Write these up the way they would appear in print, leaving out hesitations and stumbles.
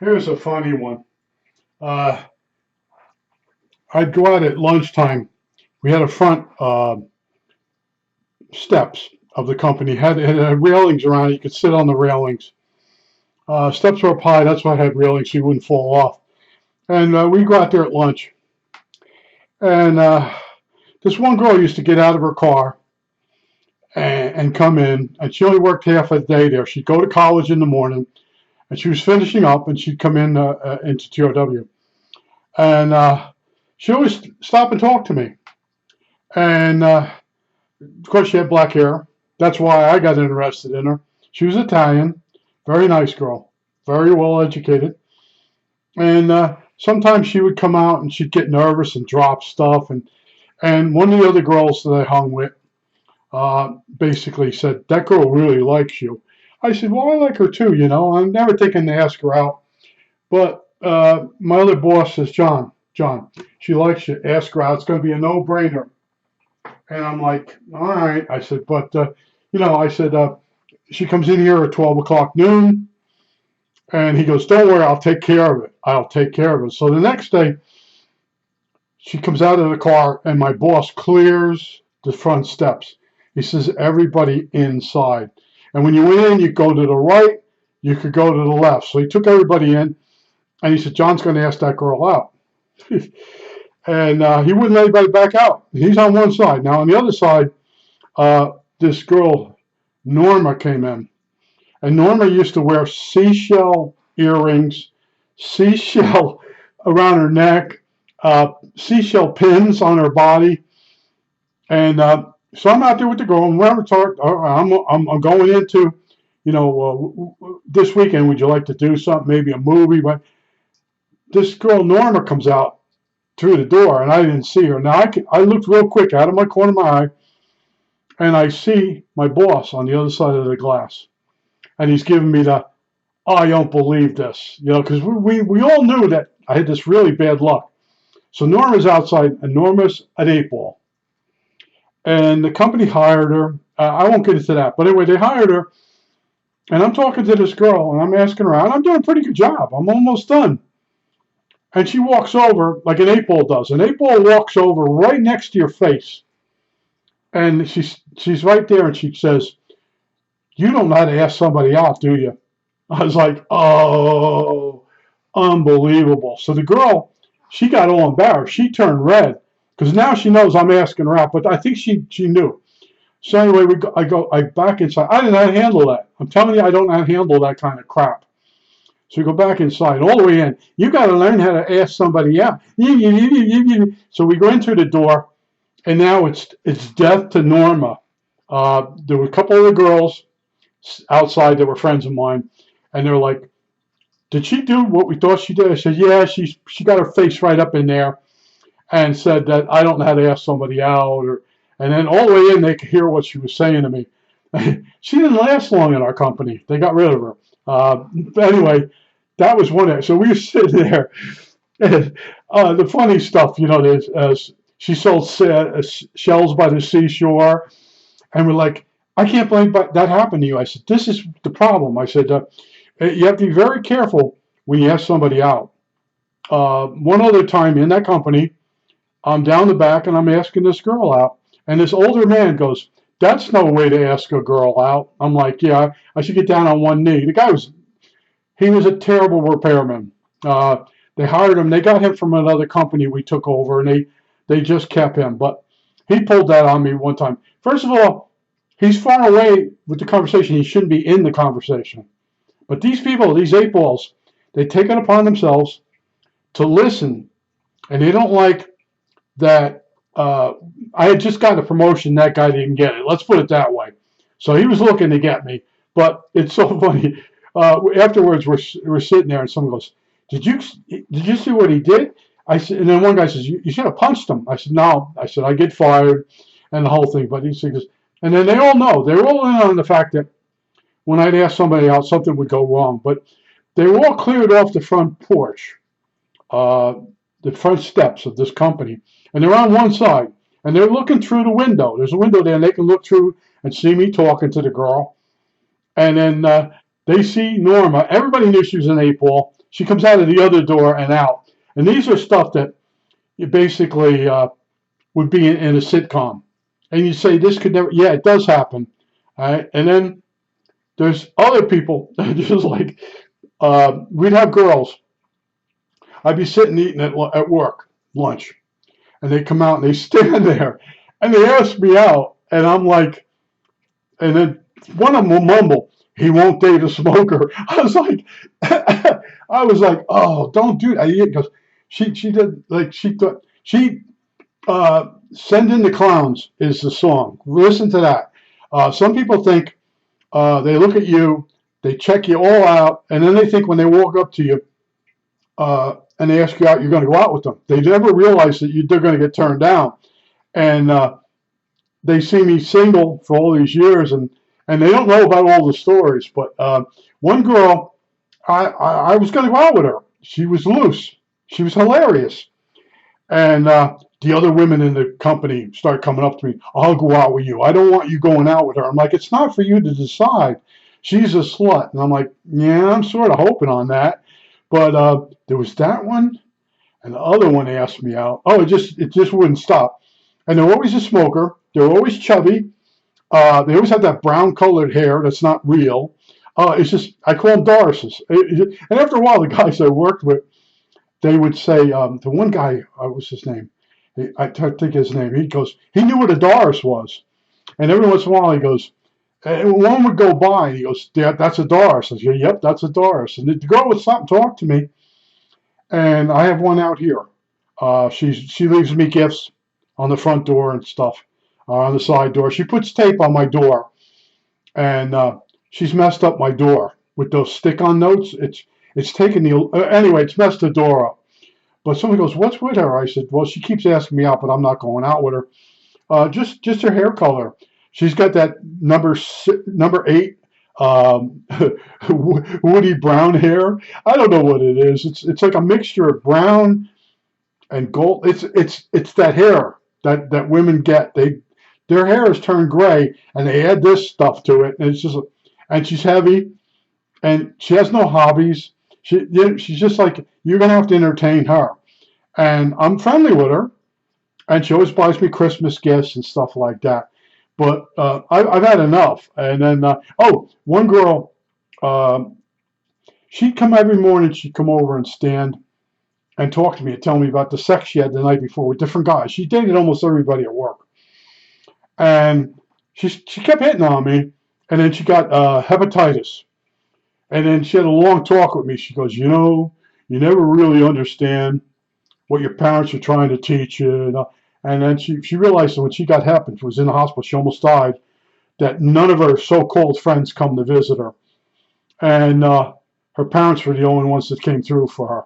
Here's a funny one. Uh, I'd go out at lunchtime. We had a front steps of the company. Had railings around it. You could sit on the railings. Steps were up high. That's why I had railings so you wouldn't fall off. And we go out there at lunch. And this one girl used to get out of her car and come in. And she only worked half a day there. She'd go to college in the morning. And she was finishing up. And she'd come in into TRW. And she always stop and talk to me. And of course, she had black hair. That's why I got interested in her. She was Italian, very nice girl, very well educated. And sometimes she would come out and she'd get nervous and drop stuff. And one of the other girls that I hung with basically said, "That girl really likes you." I said, "Well, I like her too, you know. I'm never thinking to ask her out." But my other boss says, John, she likes you. Ask her out. It's going to be a no-brainer. And I'm like, all right. I said, but, I said, she comes in here at 12 o'clock noon. And he goes, don't worry, I'll take care of it. I'll take care of it. So the next day, she comes out of the car and my boss clears the front steps. He says, everybody inside. And when you went in, you go to the right, you could go to the left. So he took everybody in and he said, John's going to ask that girl out. And he wouldn't let anybody back out. He's on one side. Now, on the other side, this girl, Norma, came in. And Norma used to wear seashell earrings, seashell around her neck, seashell pins on her body. And so I'm out there with the girl, and I'm going into, this weekend, would you like to do something, maybe a movie? But this girl, Norma, comes out through the door, and I didn't see her. Now, I looked real quick out of my corner of my eye, and I see my boss on the other side of the glass. And he's giving me the, oh, I don't believe this, because we all knew that I had this really bad luck. So Norma's outside, and Norma's an 8-ball. And the company hired her. I won't get into that. But anyway, they hired her, and I'm talking to this girl, and I'm asking her out. I'm doing a pretty good job. I'm almost done. And she walks over like an 8-ball does. An 8-ball walks over right next to your face. And she's right there, and she says, you don't know how to ask somebody out, do you? I was like, oh, unbelievable. So the girl, she got all embarrassed. She turned red because now she knows I'm asking her out, but I think she knew. So anyway, I back inside. I didn't know how to handle that. I'm telling you, I don't know how to handle that kind of crap. So we go back inside, all the way in. You got to learn how to ask somebody out. So we go into the door, and now it's death to Norma. There were a couple of the girls outside that were friends of mine, and they're like, did she do what we thought she did? I said, yeah, she got her face right up in there and said that I don't know how to ask somebody out. And then all the way in, they could hear what she was saying to me. She didn't last long in our company. They got rid of her. But anyway, that was one of it. So we were sitting there. And, the funny stuff, she sold shells by the seashore. And we're like, I can't believe that happened to you. I said, this is the problem. I said, you have to be very careful when you ask somebody out. One other time in that company, I'm down the back and I'm asking this girl out. And this older man goes, that's no way to ask a girl out. I'm like, yeah, I should get down on one knee. The guy was a terrible repairman. They hired him. They got him from another company we took over, and they just kept him. But he pulled that on me one time. First of all, he's far away with the conversation. He shouldn't be in the conversation. But these people, these 8-balls, they take it upon themselves to listen, and they don't like that. I had just gotten a promotion. That guy didn't get it. Let's put it that way. So he was looking to get me. But it's so funny. Afterwards, we're sitting there, and someone goes, "Did you see what he did?" I said, and then one guy says, "You should have punched him." I said, "No." I said, "I get fired," and the whole thing. But he says, and then they all know. They're all in on the fact that when I'd ask somebody out, something would go wrong. But they were all cleared off the front porch, the front steps of this company, and they're on one side, and they're looking through the window. There's a window there, and they can look through and see me talking to the girl. And then they see Norma. Everybody knew she was an 8-ball. she comes out of the other door and out. And these are stuff that you basically would be in a sitcom. And you say, this could never, yeah, it does happen. All right. And then there's other people that just like, we'd have girls. I'd be sitting eating at work, lunch. And they come out and they stand there and they ask me out. And I'm like, and then one of them will mumble, he won't date a smoker. I was like, oh, don't do that. Because she did, like, she thought, Send in the Clowns is the song. Listen to that. Some people think they look at you, they check you all out, and then they think when they walk up to you and they ask you out, you're going to go out with them. They never realize that they're going to get turned down. And they see me single for all these years, and they don't know about all the stories. But one girl, I was going to go out with her. She was loose. She was hilarious. And the other women in the company start coming up to me. I'll go out with you. I don't want you going out with her. I'm like, it's not for you to decide. She's a slut. And I'm like, yeah, I'm sort of hoping on that. But there was that one, and the other one asked me out. Oh, it just wouldn't stop. And they're always a smoker. They're always chubby. They always have that brown-colored hair that's not real. It's just, I call them Dorises. And after a while, the guys I worked with, they would say, the one guy, what was his name? I think his name. He goes, he knew what a Doris was. And every once in a while, he goes, and one would go by, and he goes, yeah, that's a Doris. I said, yep, that's a Doris. And the girl would stop and talk to me. And I have one out here. She leaves me gifts on the front door and stuff, on the side door. She puts tape on my door, and she's messed up my door with those stick-on notes. It's taken anyway, it's messed the door up. But somebody goes, what's with her? I said, well, she keeps asking me out, but I'm not going out with her. Just her hair color. She's got that number 8 woody brown hair. I don't know what it is. It's like a mixture of brown and gold. It's that hair that women get. Their hair is turned gray, and they add this stuff to it, and and she's heavy, and she has no hobbies. She's just like, you're gonna have to entertain her. And I'm friendly with her, and she always buys me Christmas gifts and stuff like that. But I've had enough. And then, one girl, she'd come every morning. She'd come over and stand and talk to me and tell me about the sex she had the night before with different guys. She dated almost everybody at work. And she kept hitting on me, and then she got hepatitis. And then she had a long talk with me. She goes, you never really understand what your parents are trying to teach you. And then she realized that when she got hep and was in the hospital, she almost died, that none of her so-called friends come to visit her. And her parents were the only ones that came through for her.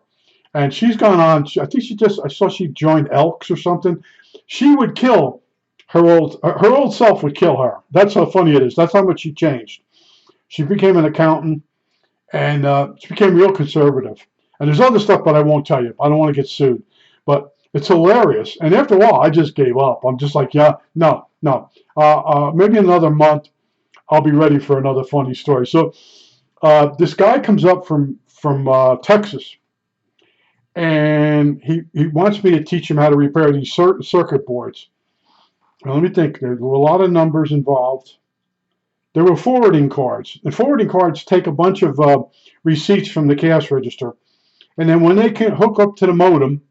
And she's gone on, I think I saw she joined Elks or something. She would kill her old self would kill her. That's how funny it is. That's how much she changed. She became an accountant, and she became real conservative. And there's other stuff, but I won't tell you. I don't want to get sued. But it's hilarious. And after a while, I just gave up. I'm just like, yeah, no. Maybe another month, I'll be ready for another funny story. So this guy comes up from Texas, and he wants me to teach him how to repair these circuit boards. Now, let me think. There were a lot of numbers involved. There were forwarding cards. And forwarding cards take a bunch of receipts from the cash register. And then when they can hook up to the modem,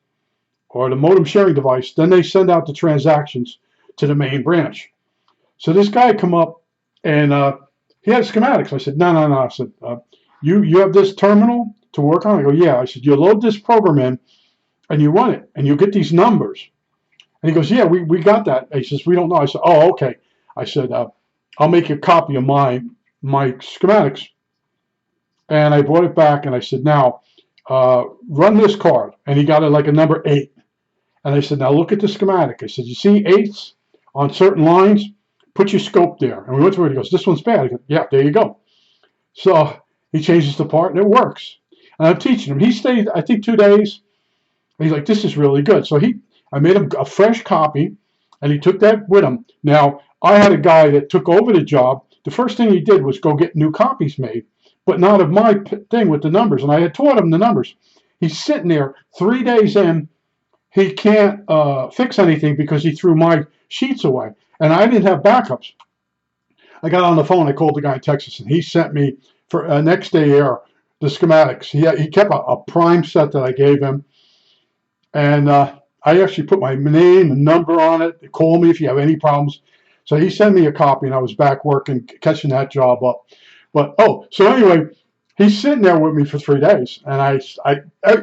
or the modem sharing device, then they send out the transactions to the main branch. So this guy come up, and he had schematics. I said, no. I said, you have this terminal to work on? I go, yeah. I said, you load this program in, and you run it, and you get these numbers. And he goes, yeah, we got that. He says, we don't know. I said, oh, okay. I said, I'll make you a copy of my schematics. And I brought it back, and I said, now, run this card. And he got it like a number 8. And I said, now look at the schematic. I said, you see 8s on certain lines? Put your scope there. And we went through it. He goes, this one's bad. I go, yeah, there you go. So he changes the part, and it works. And I'm teaching him. He stayed, I think, 2 days. And he's like, this is really good. So I made him a fresh copy, and he took that with him. Now, I had a guy that took over the job. The first thing he did was go get new copies made, but not of my thing with the numbers. And I had taught him the numbers. He's sitting there 3 days in. He can't fix anything because he threw my sheets away. And I didn't have backups. I got on the phone. I called the guy in Texas, and he sent me for next day air the schematics. He kept a prime set that I gave him. And I actually put my name and number on it. Call me if you have any problems. So he sent me a copy, and I was back working, catching that job up. But, so anyway, he's sitting there with me for 3 days, and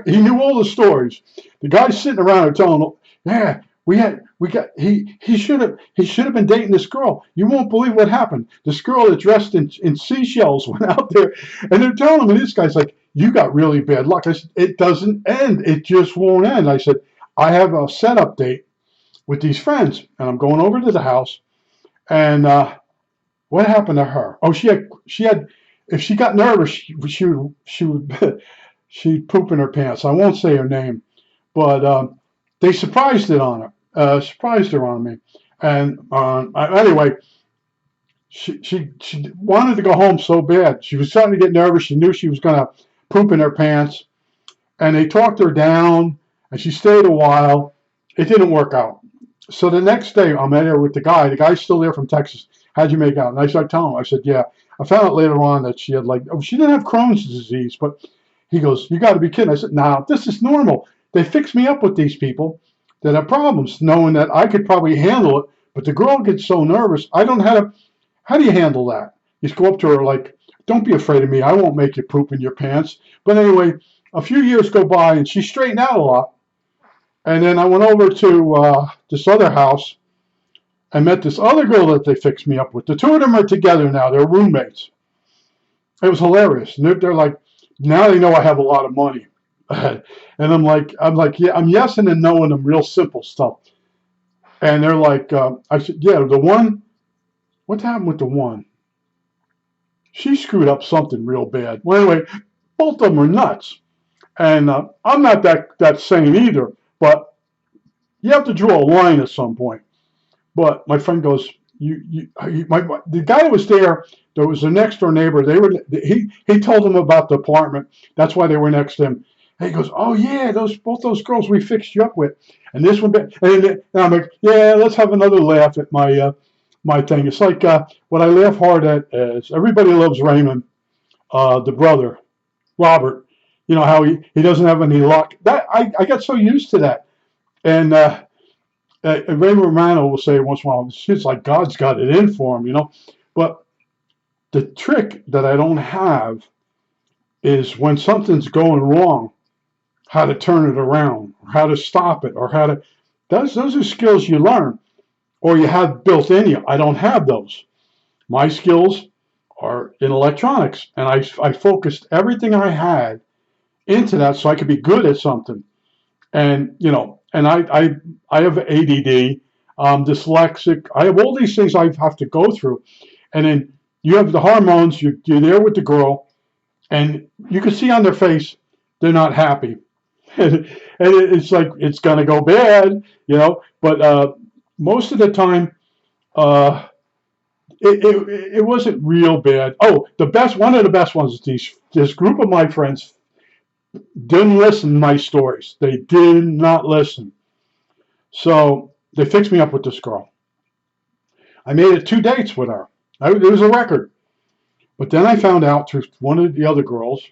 he knew all the stories. The guy's sitting around and telling him, yeah, he should have been dating this girl. You won't believe what happened. This girl that dressed in seashells went out there, and they're telling him, and this guy's like, you got really bad luck. I said, it doesn't end. It just won't end. I said, I have a setup date with these friends, and I'm going over to the house, and what happened to her? Oh, she had. If she got nervous, she would she'd poop in her pants. I won't say her name, but they surprised her on me. And anyway, she wanted to go home so bad. She was starting to get nervous. She knew she was going to poop in her pants, and they talked her down, and she stayed a while. It didn't work out. So the next day, I'm in there with the guy. The guy's still there from Texas. How'd you make out? And I started telling him. I said, yeah. I found out later on that she had she didn't have Crohn's disease, but he goes, you got to be kidding. I said, nah, this is normal. They fix me up with these people that have problems, knowing that I could probably handle it, but the girl gets so nervous. I don't know how do you handle that? You just go up to her like, don't be afraid of me. I won't make you poop in your pants. But anyway, a few years go by, and she straightened out a lot. And then I went over to this other house. I met this other girl that they fixed me up with. The two of them are together now. They're roommates. It was hilarious. And they're like, now they know I have a lot of money. And I'm like, yeah, I'm yesing and knowing them real simple stuff. And they're like, I said, yeah, the one, what happened with the one? She screwed up something real bad. Well, anyway, both of them are nuts. And I'm not that sane either, but you have to draw a line at some point. But my friend goes, the guy that was there was a next door neighbor. He told him about the apartment. That's why they were next to him. And he goes, oh yeah, both those girls we fixed you up with. And this one, and I'm like, yeah, let's have another laugh at my thing. It's like what I laugh hard at is everybody loves Raymond, the brother, Robert. You know how he doesn't have any luck. That I got so used to that, and. Ray Romano will say once in a while, it's like God's got it in for him, But the trick that I don't have is when something's going wrong, how to turn it around, or how to stop it, or those are skills you learn, or you have built in you. I don't have those. My skills are in electronics, and I focused everything I had into that so I could be good at something. And, and I have ADD, dyslexic. I have all these things I have to go through. And then you have the hormones, you're there with the girl, and you can see on their face they're not happy. And it's like, it's going to go bad, But most of the time, it wasn't real bad. Oh, one of the best ones is this group of my friends didn't listen to my stories. They did not listen. So they fixed me up with this girl. I made it 2 dates with her. It was a record. But then I found out through one of the other girls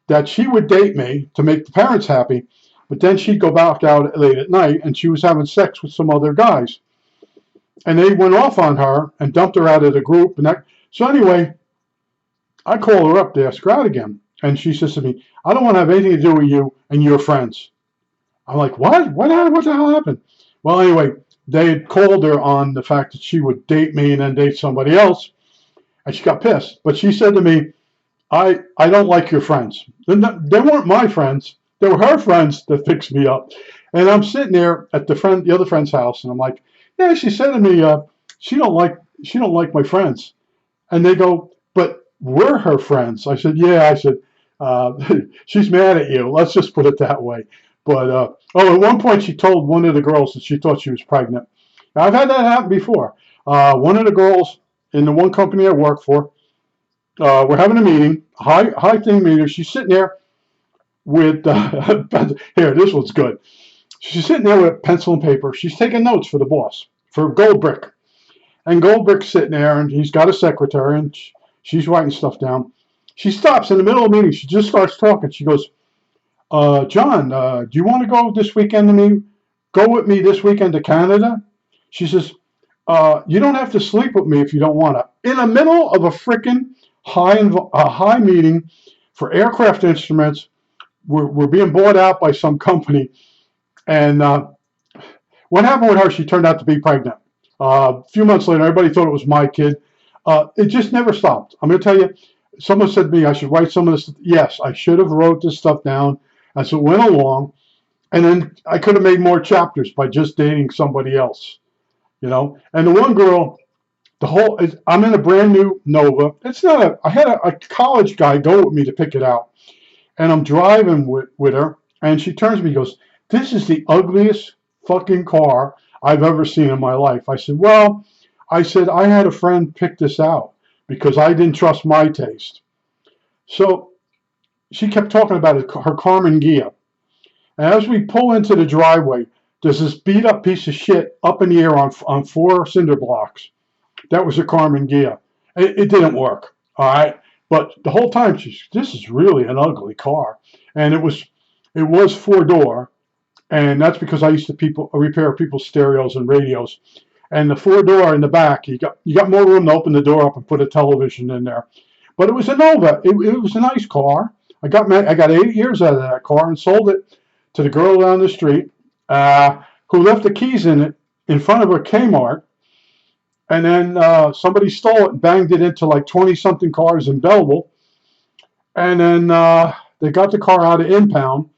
that she would date me to make the parents happy, but then she'd go back out late at night and she was having sex with some other guys. And they went off on her and dumped her out of the group. So anyway, I call her up to ask her out again. And she says to me, I don't want to have anything to do with you and your friends. I'm like, what? What the hell happened? Well, anyway, they had called her on the fact that she would date me and then date somebody else. And she got pissed. But she said to me, I don't like your friends. They weren't my friends. They were her friends that fixed me up. And I'm sitting there at the other friend's house, and I'm like, yeah, she said to me, she don't like my friends. And they go, but we're her friends. I said, yeah. I said, she's mad at you. Let's just put it that way. But at one point she told one of the girls that she thought she was pregnant. Now, I've had that happen before. One of the girls in the one company I work for, We're having a meeting, high thing meeting. She's sitting there with, here, this one's good. She's sitting there with pencil and paper. She's taking notes for the boss, for Goldbrick. And Goldbrick's sitting there, and he's got a secretary, and she's writing stuff down. She stops in the middle of the meeting. She just starts talking. She goes, John, do you want to go this weekend to me? Go with me this weekend to Canada? She says, you don't have to sleep with me if you don't want to. In the middle of a freaking high meeting for aircraft instruments, we're being bought out by some company. And what happened with her, she turned out to be pregnant. A few months later, everybody thought it was my kid. It just never stopped. I'm going to tell you, someone said to me I should write some of this. Yes, I should have wrote this stuff down as it went along. And then I could have made more chapters by just dating somebody else, you know. And the one girl, I'm in a brand new Nova. It's not I had a college guy go with me to pick it out. And I'm driving with her. And she turns to me and goes, this is the ugliest fucking car I've ever seen in my life. I said, well, I had a friend pick this out because I didn't trust my taste. So she kept talking about it, her Carmen Ghia. And as we pull into the driveway, there's this beat up piece of shit up in the air on 4 cinder blocks. That was a Carmen Ghia. It didn't work, all right? But the whole time, this is really an ugly car. And it was 4-door. And that's because I used to repair people's stereos and radios. And the 4-door in the back, you got more room to open the door up and put a television in there. But it was a Nova. It was a nice car. I got 8 years out of that car and sold it to the girl down the street who left the keys in it in front of a Kmart. And then somebody stole it and banged it into like 20-something cars in Belleville. And then they got the car out of impound.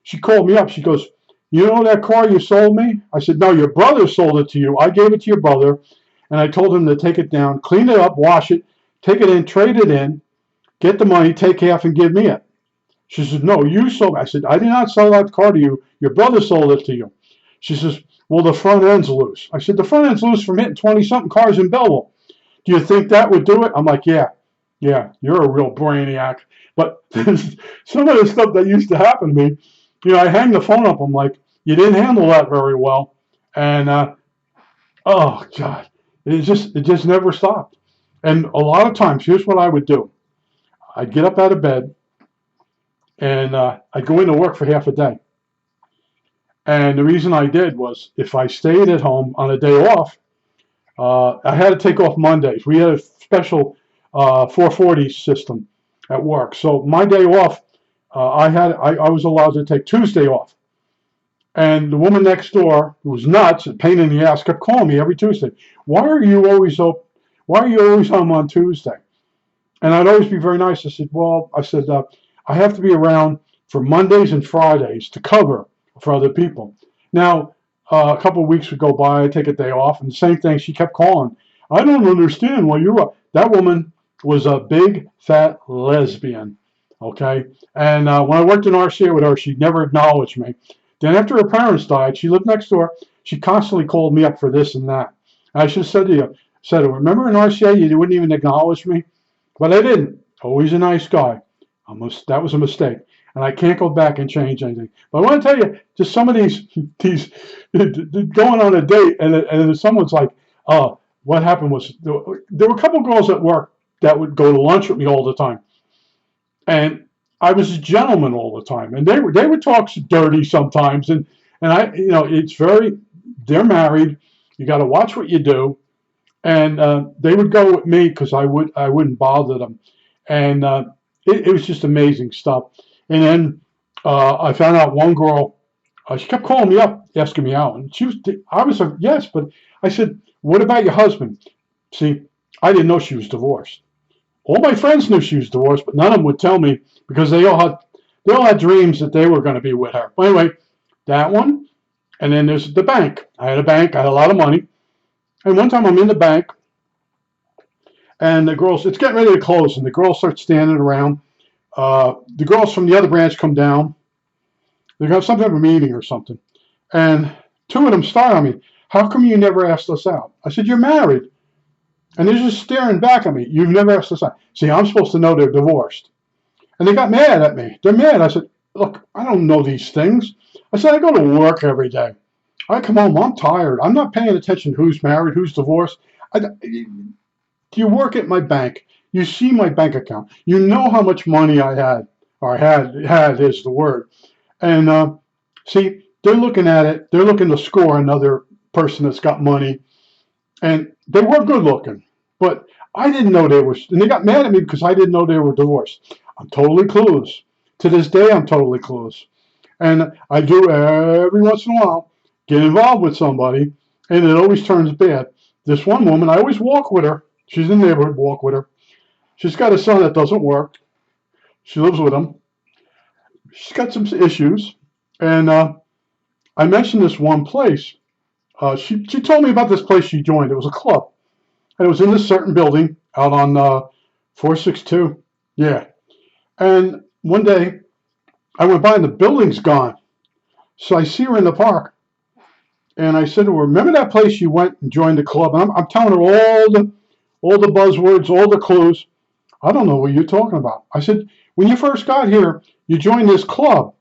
She called me up. She goes, you know that car you sold me? I said, no, your brother sold it to you. I gave it to your brother, and I told him to take it down, clean it up, wash it, take it in, trade it in, get the money, take half, and give me it. She says, no, you sold it. I said, I did not sell that car to you. Your brother sold it to you. She says, well, the front end's loose. I said, the front end's loose from hitting 20-something cars in Belleville. Do you think that would do it? I'm like, yeah, you're a real brainiac. But some of the stuff that used to happen to me, you know, I hang the phone up. I'm like, you didn't handle that very well. And, oh, God, it just never stopped. And a lot of times, here's what I would do. I'd get up out of bed, and I'd go into work for half a day. And the reason I did was if I stayed at home on a day off, I had to take off Mondays. We had a special 440 system at work. So my day off, I was allowed to take Tuesday off. And the woman next door, who was nuts, a pain in the ass, kept calling me every Tuesday. Why are you always home on Tuesday? And I'd always be very nice. I said, I have to be around for Mondays and Fridays to cover for other people. Now, a couple of weeks would go by, I'd take a day off, and the same thing, she kept calling. I don't understand why you're up. That woman was a big, fat lesbian, okay? And when I worked in RCA with her, she never acknowledged me. Then after her parents died, she lived next door. She constantly called me up for this and that. And I should have said to her, remember in RCA, you wouldn't even acknowledge me? But I didn't. Always a nice guy. That was a mistake. And I can't go back and change anything. But I want to tell you, just some of these going on a date, and someone's like, what happened was, there were a couple girls at work that would go to lunch with me all the time. And I was a gentleman all the time, and they would talk dirty sometimes, and they're married. You got to watch what you do, and they would go with me because I wouldn't bother them, and it was just amazing stuff. And then I found out one girl, she kept calling me up, asking me out, and I was like, yes, but I said, what about your husband? See, I didn't know she was divorced. All my friends knew she was divorced, but none of them would tell me because they all had dreams that they were going to be with her. But anyway, that one, and then there's the bank. I had a bank. I had a lot of money. And one time I'm in the bank, and it's getting ready to close, and the girls start standing around. The girls from the other branch come down. They got some type of meeting or something. And two of them start on me. How come you never asked us out? I said, you're married. And they're just staring back at me. You've never asked us. See, I'm supposed to know they're divorced. And they got mad at me. They're mad. I said, look, I don't know these things. I said, I go to work every day. I come home, I'm tired. I'm not paying attention who's married, who's divorced. You work at my bank. You see my bank account. You know how much money I had, or had is the word. And see, they're looking at it. They're looking to score another person that's got money. And they were good looking. But I didn't know they were, and they got mad at me because I didn't know they were divorced. I'm totally clueless. To this day, I'm totally clueless. And I do every once in a while get involved with somebody, and it always turns bad. This one woman, I always walk with her. She's in the neighborhood, walk with her. She's got a son that doesn't work. She lives with him. She's got some issues. And I mentioned this one place. She told me about this place she joined. It was a club. And it was in this certain building out on 462. Yeah. And one day, I went by and the building's gone. So I see her in the park. And I said to her, remember that place you went and joined the club? And I'm telling her all the buzzwords, all the clues. I don't know what you're talking about. I said, when you first got here, you joined this club.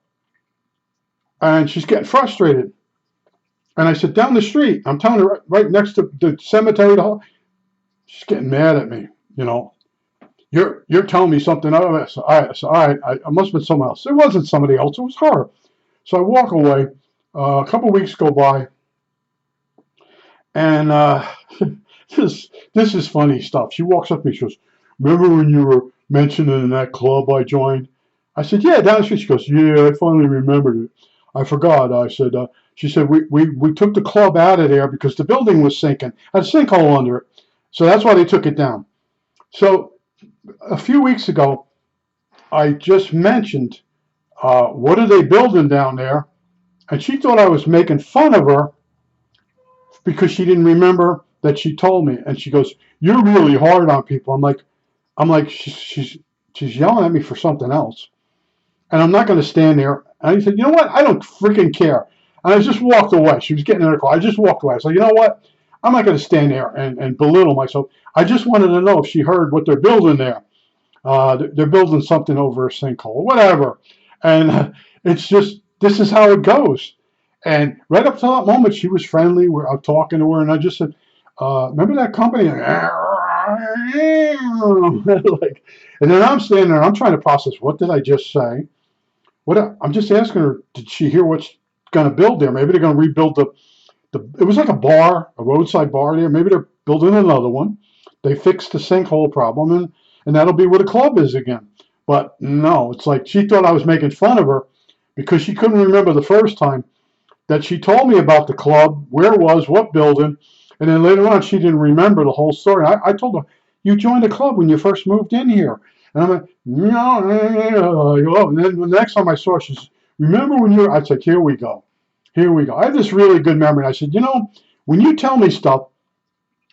And she's getting frustrated. And I said, down the street. I'm telling her right next to the cemetery. She's getting mad at me, you know. You're telling me something. All right, I must have been someone else. It wasn't somebody else. It was her. So I walk away. A couple of weeks go by. And this is funny stuff. She walks up to me. She goes, remember when you were mentioning in that club I joined? I said, yeah, down the street. She goes, yeah, I finally remembered it. I forgot. I said, she said, we took the club out of there because the building was sinking. Had a sinkhole under it. So that's why they took it down. So a few weeks ago, I just mentioned, what are they building down there? And she thought I was making fun of her because she didn't remember that she told me. And she goes, you're really hard on people. I'm like, she's yelling at me for something else. And I'm not going to stand there. And I said, you know what? I don't freaking care. And I just walked away. She was getting in her car. I just walked away. I said, you know what? I'm not going to stand there and belittle myself. I just wanted to know if she heard what they're building there. They're building something over a sinkhole, whatever. And it's just, this is how it goes. And right up to that moment, she was friendly. I'm talking to her, and I just said, remember that company? Like, and then I'm standing there, and I'm trying to process, what did I just say? I'm just asking her, did she hear what's going to build there? Maybe they're going to rebuild it was like a bar, a roadside bar there. Maybe they're building another one. They fixed the sinkhole problem, and that'll be where the club is again. But no, it's like she thought I was making fun of her because she couldn't remember the first time that she told me about the club, where it was, what building, and then later on she didn't remember the whole story. I told her, you joined the club when you first moved in here. And I'm like, no. And then the next time I saw her, she said, remember when you were, I said, here we go. Here we go. I have this really good memory. And I said, you know, when you tell me stuff,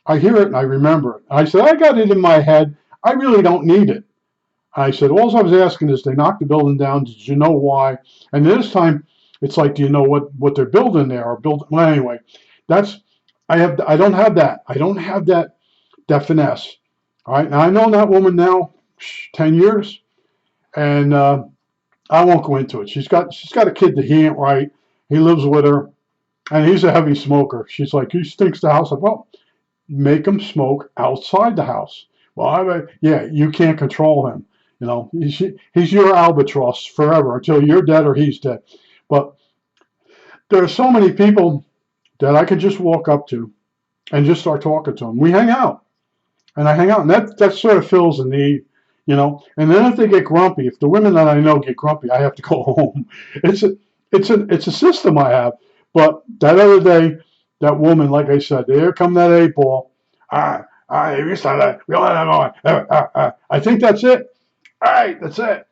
I hear it and I remember it. I said, I got it in my head. I really don't need it. I said, all I was asking is they knocked the building down. Did you know why? And this time, it's like, do you know what they're building there? Well, anyway, I don't have that. I don't have that finesse. All right. Now I know that woman now, 10 years, and I won't go into it. She's got a kid that he ain't right. He lives with her, and he's a heavy smoker. She's like, he stinks the house up. Well, make him smoke outside the house. Well, yeah, you can't control him. You know, he's your albatross forever until you're dead or he's dead. But there are so many people that I can just walk up to and just start talking to them. We hang out, and I hang out, and that sort of fills the need, you know. And then if they get grumpy, if the women that I know get grumpy, I have to go home. It's a system I have. But that other day, that woman, like I said, there come that 8-ball. I think that's it. All right, that's it.